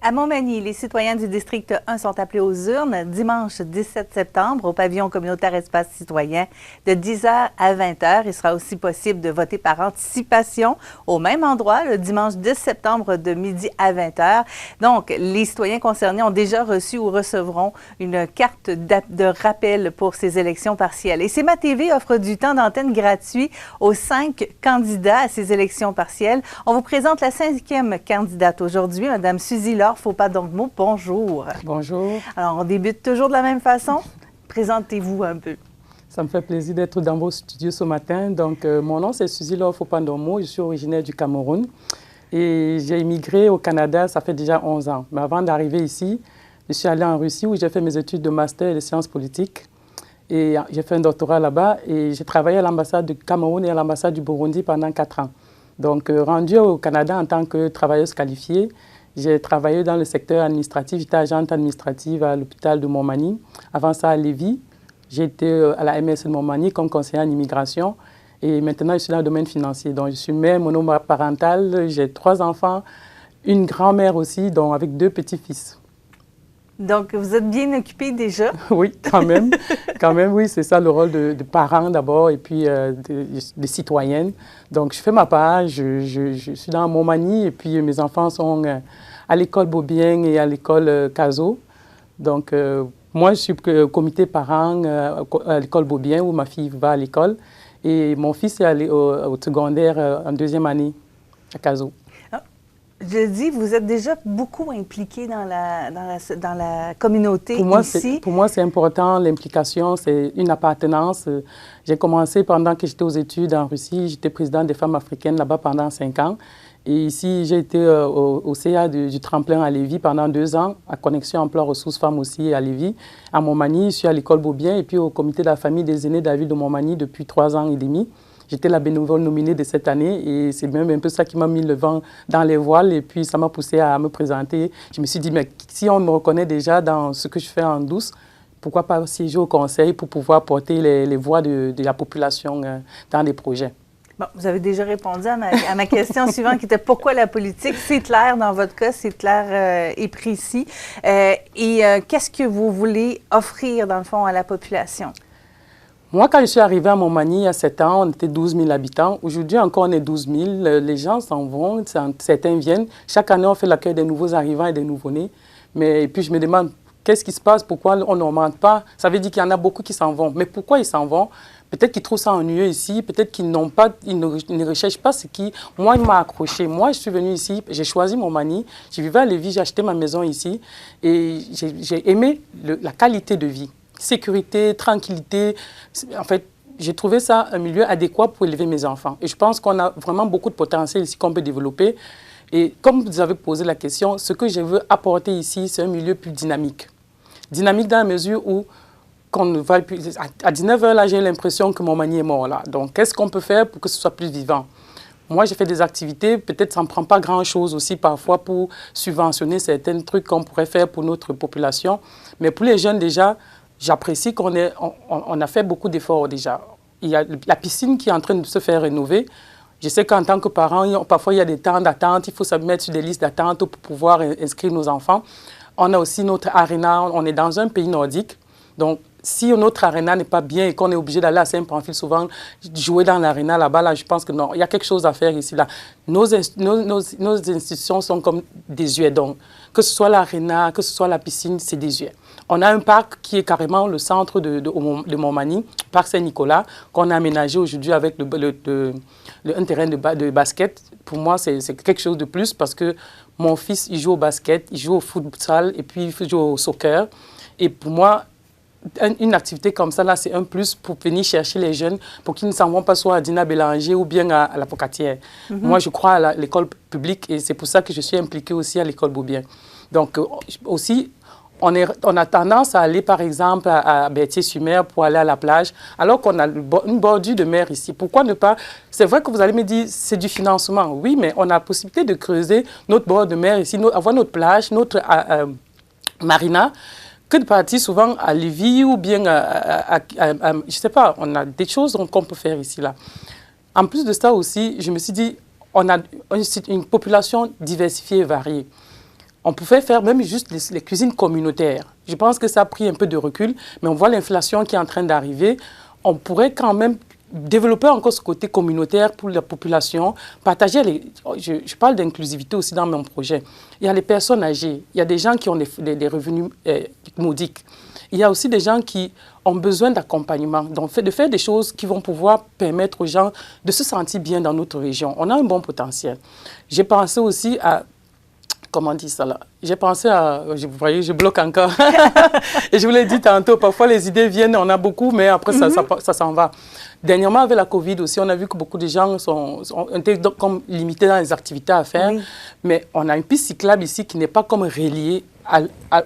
À Montmagny, les citoyens du district 1 sont appelés aux urnes dimanche 17 septembre au pavillon communautaire Espace citoyen de 10h à 20h. Il sera aussi possible de voter par anticipation au même endroit le dimanche 10 septembre de midi à 20h. Donc, les citoyens concernés ont déjà reçu ou recevront une carte de rappel pour ces élections partielles. Et CMA TV offre du temps d'antenne gratuit aux 5 candidats à ces élections partielles. On vous présente la 5e candidate aujourd'hui, Mme Suzy Laure Faupas-Dongmo. Bonjour. Bonjour. Alors, on débute toujours de la même façon. Présentez-vous un peu. Ça me fait plaisir d'être dans vos studios ce matin. Donc, mon nom, c'est Suzy Laure Faupas-Dongmo. Je suis originaire du Cameroun et j'ai immigré au Canada, ça fait déjà 11 ans. Mais avant d'arriver ici, je suis allée en Russie où j'ai fait mes études de master de sciences politiques. Et j'ai fait un doctorat là-bas et j'ai travaillé à l'ambassade du Cameroun et à l'ambassade du Burundi pendant 4 ans. Donc, rendue au Canada en tant que travailleuse qualifiée, j'ai travaillé dans le secteur administratif. J'étais agente administrative à l'hôpital de Montmagny. Avant ça, à Lévis. J'ai été à la MSC de Montmagny comme conseillère en immigration. Et maintenant, je suis dans le domaine financier. Donc, je suis mère monoparentale. J'ai 3 enfants, une grand-mère aussi, donc avec 2 petits-fils. Donc, vous êtes bien occupée déjà? Oui, quand même. Quand même, oui, c'est ça le rôle de parent d'abord et puis de citoyenne. Donc, je fais ma part. Je suis dans Montmagny et puis mes enfants sont à l'école Beaubien et à l'école Caso. Donc, moi, je suis comité parent à l'école Beaubien où ma fille va à l'école. Et mon fils est allé au secondaire en 2e année à Caso. Je dis, vous êtes déjà beaucoup impliqué dans la communauté ici. Pour moi, c'est important, l'implication, c'est une appartenance. J'ai commencé pendant que j'étais aux études en Russie. J'étais présidente des femmes africaines là-bas pendant 5 ans. Et ici, j'ai été au CA du Tremplin à Lévis pendant 2 ans, à Connexion Emploi Ressources Femmes aussi à Lévis. À Montmagny, je suis à l'école Beaubien et puis au comité de la famille des aînés de la ville de Montmagny depuis 3 ans et demi. J'étais la bénévole nominée de cette année et c'est même un peu ça qui m'a mis le vent dans les voiles et puis ça m'a poussé à me présenter. Je me suis dit, mais si on me reconnaît déjà dans ce que je fais en douce, pourquoi pas siéger au conseil pour pouvoir porter les voix de la population dans des projets? Bon, vous avez déjà répondu à ma question suivante qui était pourquoi la politique? C'est clair dans votre cas, c'est clair et précis. Qu'est-ce que vous voulez offrir dans le fond à la population? Moi, quand je suis arrivée à Montmagny il y a 7 ans, on était 12 000 habitants. Aujourd'hui, encore, on est 12 000. Les gens s'en vont, certains viennent. Chaque année, on fait l'accueil des nouveaux arrivants et des nouveau-nés. Et puis, je me demande, qu'est-ce qui se passe? Pourquoi on n'augmente pas? Ça veut dire qu'il y en a beaucoup qui s'en vont. Mais pourquoi ils s'en vont? Peut-être qu'ils trouvent ça ennuyeux ici. Peut-être qu'ils n'ont pas, ils ne recherchent pas ce qui... Moi, il m'a accroché. Moi, je suis venue ici, j'ai choisi Montmagny. Je vivais à Lévis, j'ai acheté ma maison ici. Et j'ai aimé la qualité de vie. Sécurité, tranquillité. En fait, j'ai trouvé ça un milieu adéquat pour élever mes enfants. Et je pense qu'on a vraiment beaucoup de potentiel ici qu'on peut développer. Et comme vous avez posé la question, ce que je veux apporter ici, c'est un milieu plus dynamique. Dynamique dans la mesure où, qu'on ne va plus, à 19h, là, j'ai l'impression que Montmagny est mort. Là. Donc, qu'est-ce qu'on peut faire pour que ce soit plus vivant? Moi, j'ai fait des activités, peut-être ça ne prend pas grand-chose aussi parfois pour subventionner certains trucs qu'on pourrait faire pour notre population. Mais pour les jeunes déjà, j'apprécie qu'on a fait beaucoup d'efforts déjà. Il y a la piscine qui est en train de se faire rénover. Je sais qu'en tant que parents, parfois il y a des temps d'attente. Il faut se mettre sur des listes d'attente pour pouvoir inscrire nos enfants. On a aussi notre aréna. On est dans un pays nordique. Donc, si notre aréna n'est pas bien et qu'on est obligé d'aller à Saint-Pamphile souvent jouer dans l'aréna là-bas, là, je pense que non, il y a quelque chose à faire ici. Là. Nos institutions sont comme désuètes. Donc, que ce soit l'aréna, que ce soit la piscine, c'est désuet. On a un parc qui est carrément le centre de Montmagny, Parc Saint-Nicolas, qu'on a aménagé aujourd'hui avec un terrain de basket. Pour moi, c'est quelque chose de plus parce que mon fils, il joue au basket, il joue au futsal et puis il joue au soccer. Et pour moi, une activité comme ça, là, c'est un plus pour venir chercher les jeunes pour qu'ils ne s'en vont pas soit à Dina Bélanger ou bien à la Pocatière. Moi, je crois à l'école publique et c'est pour ça que je suis impliquée aussi à l'école Beaubien. Donc, aussi, on a tendance à aller, par exemple, à Berthier-sur-Mer pour aller à la plage, alors qu'on a une bordure de mer ici. Pourquoi ne pas... C'est vrai que vous allez me dire, c'est du financement. Oui, mais on a la possibilité de creuser notre bord de mer ici, avoir notre plage, notre marina, que de partir souvent à Lévis ou bien je ne sais pas, on a des choses qu'on peut faire ici, là. En plus de ça aussi, je me suis dit, on a une population diversifiée et variée. On pouvait faire même juste les cuisines communautaires. Je pense que ça a pris un peu de recul, mais on voit l'inflation qui est en train d'arriver. On pourrait quand même développer encore ce côté communautaire pour la population, partager je parle d'inclusivité aussi dans mon projet. Il y a les personnes âgées, il y a des gens qui ont des revenus modiques. Il y a aussi des gens qui ont besoin d'accompagnement, donc de faire des choses qui vont pouvoir permettre aux gens de se sentir bien dans notre région. On a un bon potentiel. J'ai pensé aussi à comment on dit ça là? J'ai pensé à... Vous voyez, je bloque encore. Et je vous l'ai dit tantôt, parfois les idées viennent, on a beaucoup, mais après ça s'en va. Dernièrement, avec la COVID aussi, on a vu que beaucoup de gens étaient comme limités dans les activités à faire. Oui. Mais on a une piste cyclable ici qui n'est pas comme reliée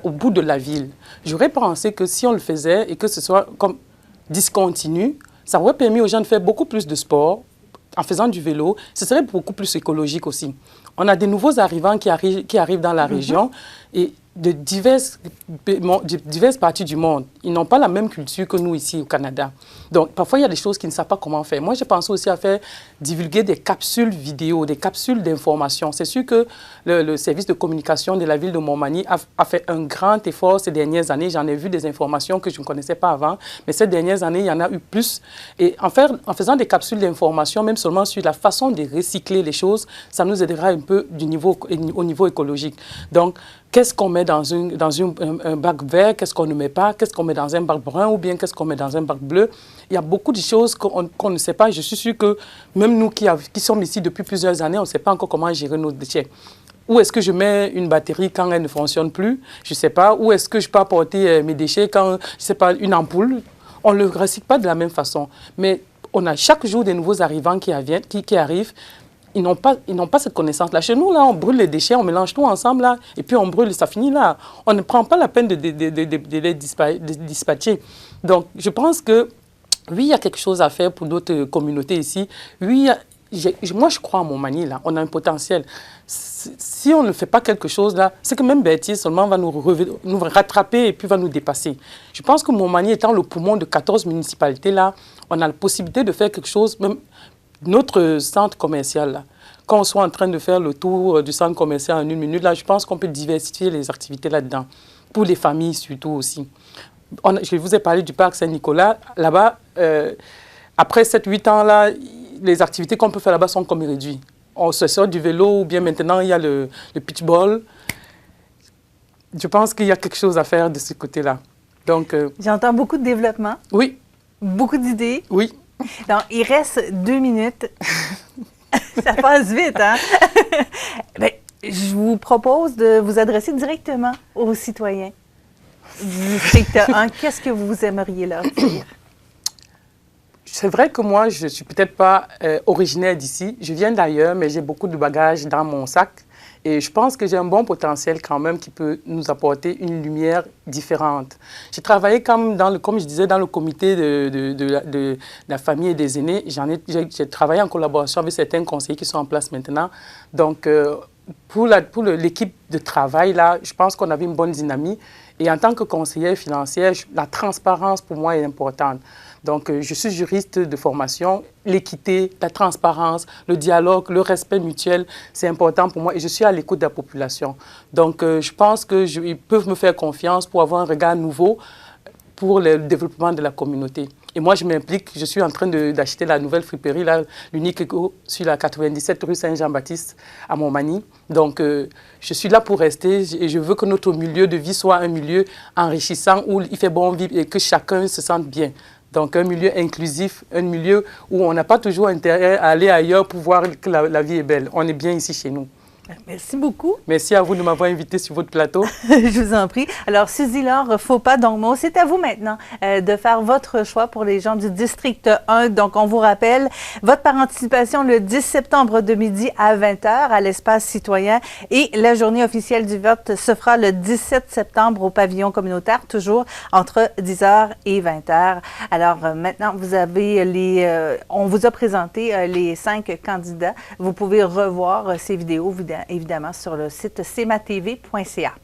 au bout de la ville. J'aurais pensé que si on le faisait et que ce soit comme discontinu, ça aurait permis aux gens de faire beaucoup plus de sport en faisant du vélo. Ce serait beaucoup plus écologique aussi. On a des nouveaux arrivants qui arrivent dans la région et de diverses parties du monde. Ils n'ont pas la même culture que nous ici au Canada. Donc, parfois, il y a des choses qu'ils ne savent pas comment faire. Moi, j'ai pensé aussi à faire divulguer des capsules vidéo, des capsules d'information. C'est sûr que le service de communication de la ville de Montmagny a fait un grand effort ces dernières années. J'en ai vu des informations que je ne connaissais pas avant, mais ces dernières années, il y en a eu plus. Et en faisant des capsules d'information, même seulement sur la façon de recycler les choses, ça nous aidera un peu au niveau écologique. Donc, qu'est-ce qu'on met dans un bac vert, qu'est-ce qu'on ne met pas, qu'est-ce qu'on met dans un bac brun ou bien qu'est-ce qu'on met dans un bac bleu. Il y a beaucoup de choses qu'on ne sait pas. Je suis sûre que même nous qui sommes ici depuis plusieurs années, on ne sait pas encore comment gérer nos déchets. Où est-ce que je mets une batterie quand elle ne fonctionne plus? Je ne sais pas. Où est-ce que je peux apporter mes déchets quand, je ne sais pas, une ampoule? On ne le recycle pas de la même façon. Mais on a chaque jour des nouveaux arrivants qui arrivent. Ils n'ont pas cette connaissance-là. Chez nous, là, on brûle les déchets, on mélange tout ensemble, là, et puis on brûle, ça finit là. On ne prend pas la peine de les dispatcher. Donc, je pense que, oui, il y a quelque chose à faire pour d'autres communautés ici. Oui, moi, je crois à Montmagny, là. On a un potentiel. Si on ne fait pas quelque chose, là, c'est que même Berthier seulement va nous rattraper et puis va nous dépasser. Je pense que Montmagny étant le poumon de 14 municipalités, là, on a la possibilité de faire quelque chose, même notre centre commercial, là, quand on soit en train de faire le tour du centre commercial en 1 minute, là, je pense qu'on peut diversifier les activités là-dedans, pour les familles surtout aussi. Je vous ai parlé du parc Saint-Nicolas. Là-bas, après 7-8 ans, là, les activités qu'on peut faire là-bas sont comme réduites. On se sort du vélo ou bien maintenant, il y a le pitchball. Je pense qu'il y a quelque chose à faire de ce côté-là. Donc, j'entends beaucoup de développement. Oui. Beaucoup d'idées. Oui. Donc, il reste 2 minutes. Ça passe vite, hein? Bien, je vous propose de vous adresser directement aux citoyens du district 1. Qu'est-ce que vous aimeriez leur dire? C'est vrai que moi, je ne suis peut-être pas originaire d'ici. Je viens d'ailleurs, mais j'ai beaucoup de bagages dans mon sac. Et je pense que j'ai un bon potentiel quand même qui peut nous apporter une lumière différente. J'ai travaillé comme je disais, dans le comité de la famille et des aînés. J'ai travaillé en collaboration avec certains conseillers qui sont en place maintenant. Donc, pour l'équipe de travail, là, je pense qu'on avait une bonne dynamique. Et en tant que conseillère financière, la transparence pour moi est importante. Donc, je suis juriste de formation. L'équité, la transparence, le dialogue, le respect mutuel, c'est important pour moi et je suis à l'écoute de la population. Donc, je pense qu'ils peuvent me faire confiance pour avoir un regard nouveau pour le développement de la communauté. Et moi, je m'implique. Je suis en train d'acheter la nouvelle friperie, l'unique sur la 97 rue Saint-Jean-Baptiste à Montmagny. Donc, je suis là pour rester et je veux que notre milieu de vie soit un milieu enrichissant où il fait bon vivre et que chacun se sente bien. Donc, un milieu inclusif, un milieu où on n'a pas toujours intérêt à aller ailleurs pour voir que la vie est belle. On est bien ici chez nous. Merci beaucoup. Merci à vous de m'avoir invité sur votre plateau. Je vous en prie. Alors, Suzy-Laure Faux-Pas Dongmo, c'est à vous maintenant de faire votre choix pour les gens du district 1. Donc, on vous rappelle, votre participation le 10 septembre de midi à 20h à l'espace citoyen et la journée officielle du vote se fera le 17 septembre au pavillon communautaire, toujours entre 10h et 20h. Alors, maintenant, vous avez on vous a présenté les 5 candidats. Vous pouvez revoir ces vidéos, évidemment, sur le site cmatv.ca.